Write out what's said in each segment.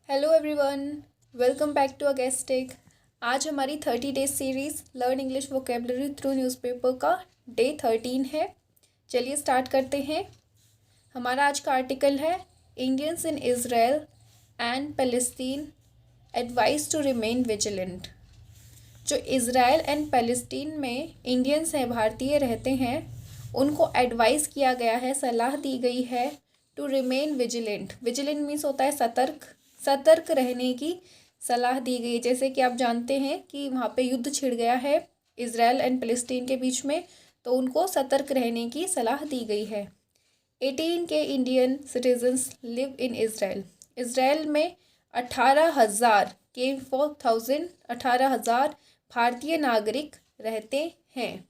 Hello everyone, welcome back to अगेस्टिक। आज हमारी 30 days series learn English vocabulary through newspaper का डे 13 है। चलिए स्टार्ट करते हैं। हमारा आज का आर्टिकल है Indians in Israel and Palestine advice to remain vigilant. जो इज़राइल एंड पैलेस्टीन में इंडियंस हैं, भारतीय रहते हैं, उनको एडवाइस किया गया है, सलाह दी गई है to remain vigilant. Vigilant means होता है सतर्क रहने की सलाह दी गई। जैसे कि आप जानते हैं कि वहाँ पे युद्ध छिड़ गया है इज़राइल एंड फ़लस्तीन के बीच में, तो उनको सतर्क रहने की सलाह दी गई है। 18 के Indian citizens live in Israel. Israel में 18,000 के 4,000 18,000 भारतीय नागरिक रहते हैं।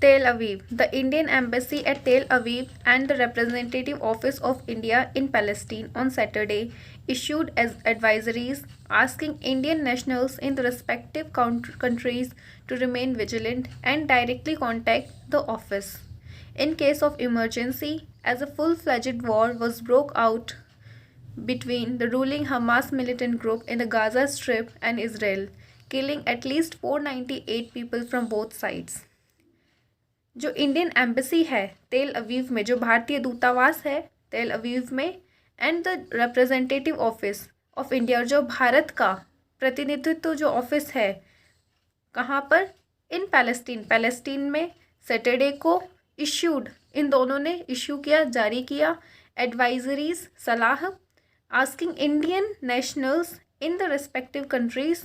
Tel Aviv. The Indian Embassy at Tel Aviv and the Representative Office of India in Palestine on Saturday issued as advisories asking Indian nationals in the respective countries to remain vigilant and directly contact the office in case of emergency, as a full-fledged war was broke out between the ruling Hamas militant group in the Gaza Strip and Israel, killing at least 498 people from both sides. जो Indian embassy है Tel Aviv में, जो भारतीय दूतावास है Tel Aviv, and the representative office of India, जो भारत का प्रतिनिधित्व जो ऑफिस है, कहाँ पर? इन पैलेस्टीन में सैटरडे को इश्यूड, इन दोनों ने इश्यू किया, जारी किया एडवाइजरीज, सलाह, asking Indian nationals in the respective countries,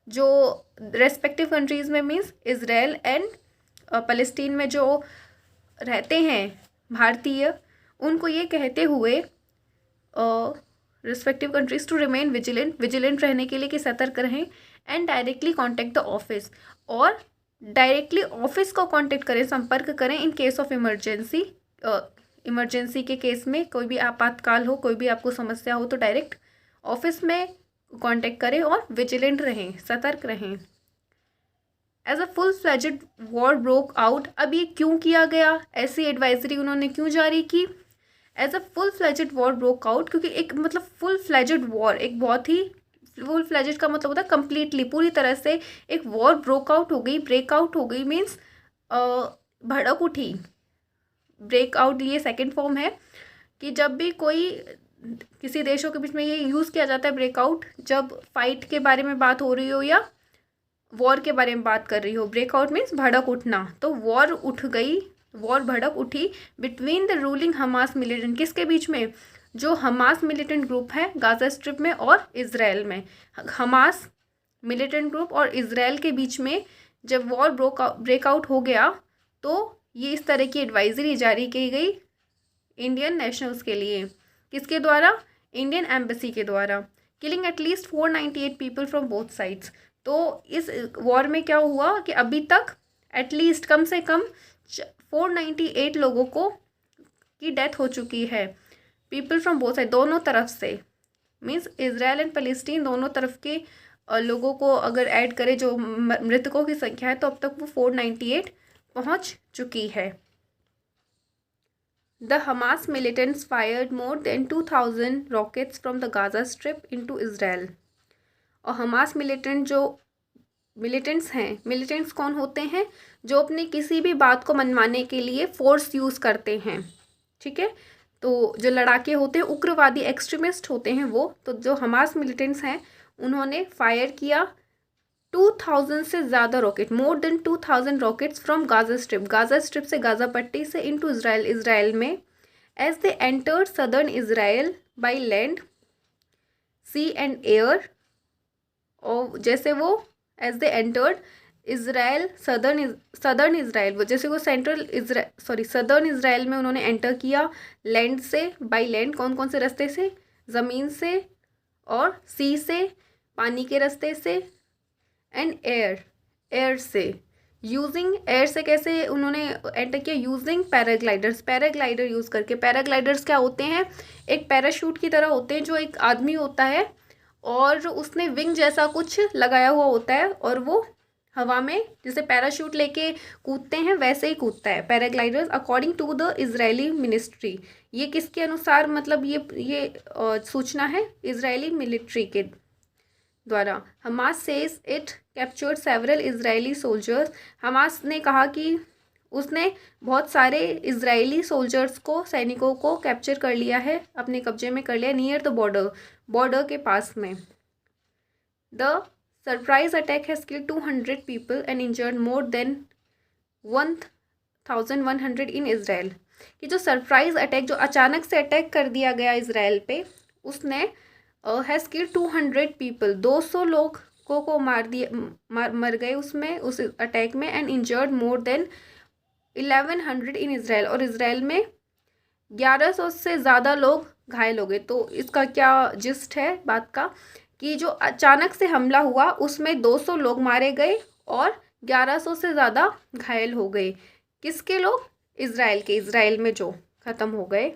जो रेस्पेक्टिव कंट्रीज में मीन्स इज़राइल एंड फ़लस्तीन में जो रहते हैं भारतीय, उनको ये कहते हुए respective countries to remain vigilant रहने के लिए कि सतर्क रहें, and directly contact the office, और डायरेक्टली ऑफिस को कांटेक्ट करें, संपर्क करें इन केस ऑफ इमरजेंसी के केस में, कोई भी आपातकाल हो, कोई भी आपको समस्या हो, तो डायरेक्ट ऑफिस में कांटेक्ट करें और विजिलेंट रहें, सतर्क रहें। As a full fledged war broke out, अब ये क्यों किया गया, ऐसी एडवाइजरी उन्होंने क्यों जारी की? As a full fledged war broke out, क्योंकि एक मतलब फुल फ्लैजेड वॉर, एक बहुत ही फुल फ्लैजेड का मतलब होता है कंप्लीटली, पूरी तरह से एक वॉर ब्रेकआउट हो गई मीन्स भड़क उठी। ब्रेकआउट ये सेकेंड फॉर्म है कि जब भी कोई किसी देशों के बीच में ये यूज़ किया जाता है ब्रेकआउट, जब फाइट के बारे में बात हो रही हो या वॉर के बारे में बात कर रही हो। ब्रेकआउट मीन्स भड़क उठना, तो वॉर भड़क उठी between the ruling Hamas militant, किसके बीच में? जो हमास मिलिटेंट ग्रुप है गाजा स्ट्रिप में और इज़राइल में। हमास मिलिटेंट ग्रुप और इज़राइल के बीच में जब वॉर ब्रेकआउट हो गया, तो ये इस तरह की एडवाइजरी जारी की गई इंडियन नेशनल्स के लिए। किसके द्वारा? इंडियन एम्बेसी के द्वारा। Killing at least 498 people from both sides. तो इस वॉर में क्या हुआ कि अभी तक एटलीस्ट कम से कम 498 लोगों की डेथ हो चुकी है। पीपल फ्रॉम बोथ साइड, दोनों तरफ से, मीन्स इज़राइल एंड फ़लस्तीन दोनों तरफ के लोगों को अगर ऐड करें जो मृतकों की संख्या है, तो अब तक वो 498 पहुंच चुकी है। The Hamas militants fired more than 2,000 rockets from the Gaza strip into Israel. और हमास मिलिटेंट्स हैं, मिलिटेंट्स कौन होते हैं? जो अपनी किसी भी बात को मनवाने के लिए फोर्स यूज़ करते हैं, ठीक है। तो जो लड़ाके होते हैं, उग्रवादी एक्सट्रीमिस्ट होते हैं वो, तो जो हमास मिलिटेंट्स हैं उन्होंने फायर किया 2,000 से ज़्यादा rocket, more than 2,000 rockets from Gaza strip से, गाजा पट्टी से, इनटू इज़राइल में, as they entered southern Israel by land, sea and air. और जैसे वो as they entered Israel, southern Israel, वो जैसे वो सदर्न इज़राइल में उन्होंने एंटर किया लैंड से, बाय लैंड, कौन कौन से रास्ते से? ज़मीन से, और सी से, पानी के रास्ते से, एंड एयर से। यूजिंग एयर से कैसे उन्होंने एंटर किया? यूजिंग पैराग्लाइडर यूज़ करके। पैराग्लाइडर्स क्या होते हैं? एक पैराशूट की तरह होते हैं, जो एक आदमी होता है और उसने विंग जैसा कुछ लगाया हुआ होता है, और वो हवा में जैसे पैराशूट लेके कूदते हैं वैसे ही कूदता है paragliders, according to the Israeli ministry. ये किसके अनुसार, मतलब ये सूचना है इजरायली मिलिट्री के द्वारा। Hamas says it captured several Israeli soldiers. Hamas ने कहा कि उसने बहुत सारे इजरायली सोल्जर्स को, सैनिकों को कैप्चर कर लिया है, अपने कब्जे में कर लिया, नियर द बॉर्डर के पास में। The surprise attack has killed 200 people and injured more than 1100 in Israel. कि जो सरप्राइज अटैक, जो अचानक से अटैक कर दिया गया इसराइल पे, उसने हैज़ किल्ड 200 पीपल, 200 लोग को मार दिया, मर गए उसमें, उस अटैक में, and injured more than 1100 in Israel, और इसराइल में 1100 से ज़्यादा लोग घायल हो गए। तो इसका क्या जिस्ट है बात का, कि जो अचानक से हमला हुआ उसमें 200 लोग मारे गए और 1100 से ज़्यादा घायल हो गए। किसके लोग? इसराइल के, इसराइल में जो ख़त्म हो गए।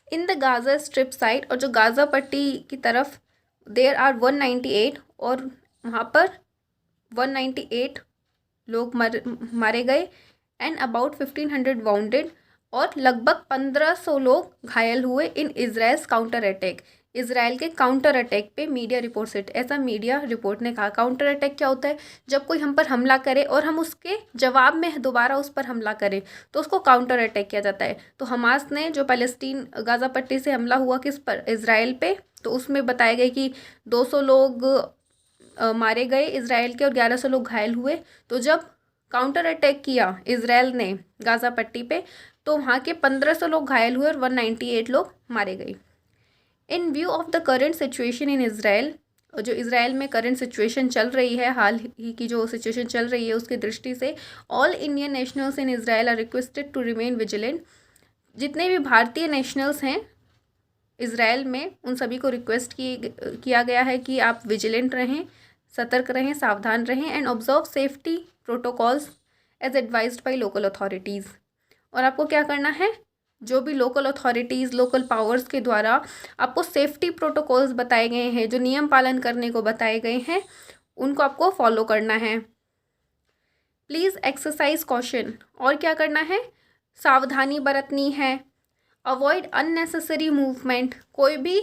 In the Gaza strip side, और जो गाज़ा पट्टी की तरफ, देयर आर 198, और वहाँ पर 198 लोग मारे गए, एंड अबाउट 1500 वाउंडेड, और लगभग 1500 लोग घायल हुए इन इजराइल्स काउंटर अटैक, इसराइल के काउंटर अटैक पे। मीडिया रिपोर्ट से ऐसा मीडिया रिपोर्ट ने कहा। काउंटर अटैक क्या होता है? जब कोई हम पर हमला करे और हम उसके जवाब में दोबारा उस पर हमला करें तो उसको काउंटर अटैक किया जाता है। तो हमास ने जो पैलेस्टीन गाज़ा पट्टी से हमला हुआ किस पर? इसराइल पे, तो उसमें बताया गया कि 200 लोग मारे गए इसराइल के और 1100 लोग घायल हुए। तो जब काउंटर अटैक किया इसराइल ने गाज़ा पट्टी पे, तो वहाँ के 1500 लोग घायल हुए और 198 लोग मारे गए। इन view of the current situation in Israel, जो इसराइल में करेंट सिचुएशन चल रही है, हाल ही की जो सिचुएशन चल रही है उसकी दृष्टि से, all Indian nationals in Israel are requested to remain vigilant. जितने भी भारतीय नेशनल्स हैं इसराइल में, उन सभी को रिक्वेस्ट किया गया है कि आप विजिलेंट रहें, सतर्क रहें, सावधान रहें, and observe safety protocols as advised by local authorities. और आपको क्या करना है? जो भी लोकल अथॉरिटीज़, लोकल पावर्स के द्वारा आपको सेफ्टी प्रोटोकॉल्स बताए गए हैं, जो नियम पालन करने को बताए गए हैं, उनको आपको फॉलो करना है। प्लीज़ एक्सरसाइज कॉशन, और क्या करना है? सावधानी बरतनी है। अवॉइड अननेसेसरी मूवमेंट, कोई भी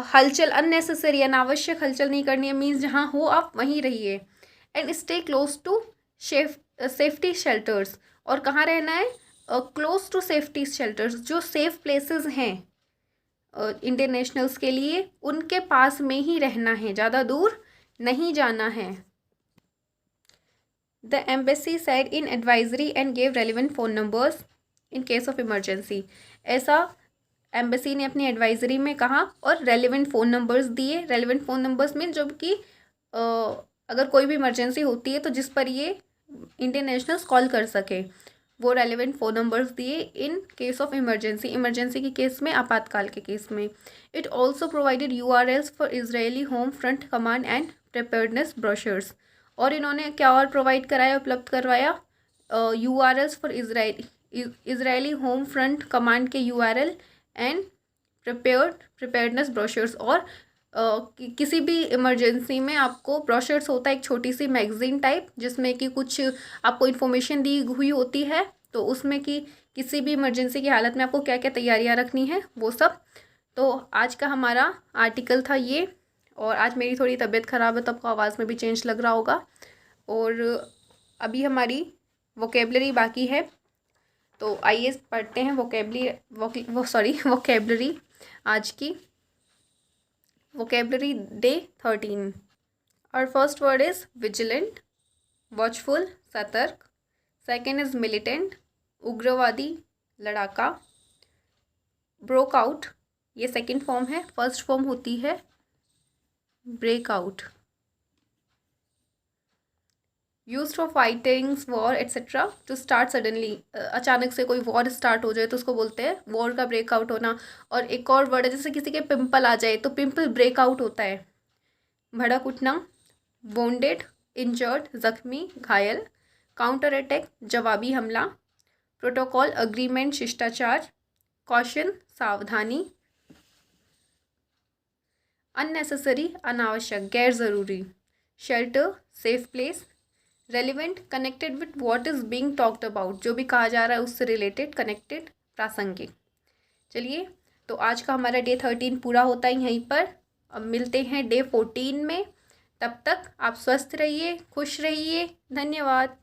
हलचल, अननेसेसरी अनावश्यक हलचल नहीं करनी है, मीन्स जहाँ हो आप वहीं रहिए। And stay close to safety shelters, और कहाँ रहना है? क्लोज टू सेफ्टी शेल्टर्स, जो सेफ प्लेसेस हैं इंडियन नेशनल्स के लिए, उनके पास में ही रहना है, ज़्यादा दूर नहीं जाना है। The embassy said in advisory and gave relevant phone numbers in case of emergency. ऐसा एम्बेसी ने अपनी एडवाइजरी में कहा और रेलिवेंट फ़ोन नंबर्स दिए। रेलिवेंट फ़ोन नंबर्स मीन जब कि अगर कोई भी इमरजेंसी होती है तो जिस पर ये इंडियन नेशनल्स कॉल कर सके, वो रेलिवेंट फ़ोन नंबर्स दिए in case of emergency, emergency के केस में, आपातकाल के केस में। It also provided URLs for Israeli home front command and preparedness brochures. और इन्होंने क्या और प्रोवाइड कराया, उपलब्ध करवाया? URLs for Israeli home front command के URL एंड प्रिपेयर्डनेस ब्रोशर्स। और किसी भी इमरजेंसी में आपको ब्रोशर्स होता है, एक छोटी सी मैगजीन टाइप, जिसमें कि कुछ आपको इन्फॉर्मेशन दी हुई होती है, तो उसमें कि किसी भी इमरजेंसी की हालत में आपको क्या क्या तैयारियां रखनी है, वो सब। तो आज का हमारा आर्टिकल था ये। और आज मेरी थोड़ी तबीयत ख़राब है तो आपको आवाज़ में भी चेंज लग रहा होगा। और अभी हमारी वोकेबलरी बाकी है, तो आइए पढ़ते हैं वोकेबलरी आज की। Vocabulary Day 13. Our first word is vigilant, watchful, सतर्क. Second is militant, उग्रवादी, लड़ाका. Broke out, ये सेकेंड फॉर्म है, फर्स्ट फॉर्म होती है break out. Used for fightings, war etcetera, to start suddenly, अचानक से कोई वॉर स्टार्ट हो जाए तो उसको बोलते हैं वॉर का ब्रेकआउट होना. और एक और वर्ड है, जैसे किसी के पिंपल आ जाए तो पिंपल ब्रेकआउट होता है. भड़क उठना, वोंडेड, इंजर्ड, जख्मी, घायल. काउंटर अटैक, जवाबी हमला. प्रोटोकॉल, अग्रीमेंट, शिष्टाचार. कॉशन, सावधानी. अननेसेसरी, अनावश्यक, गैर ज़रूरी. Shelter, safe place, relevant, connected with what is being talked about, जो भी कहा जा रहा है उससे रिलेटेड, कनेक्टेड, प्रासंगिक। चलिए, तो आज का हमारा डे 13 पूरा होता है यहीं पर। अब मिलते हैं डे 14 में। तब तक आप स्वस्थ रहिए, खुश रहिए। धन्यवाद।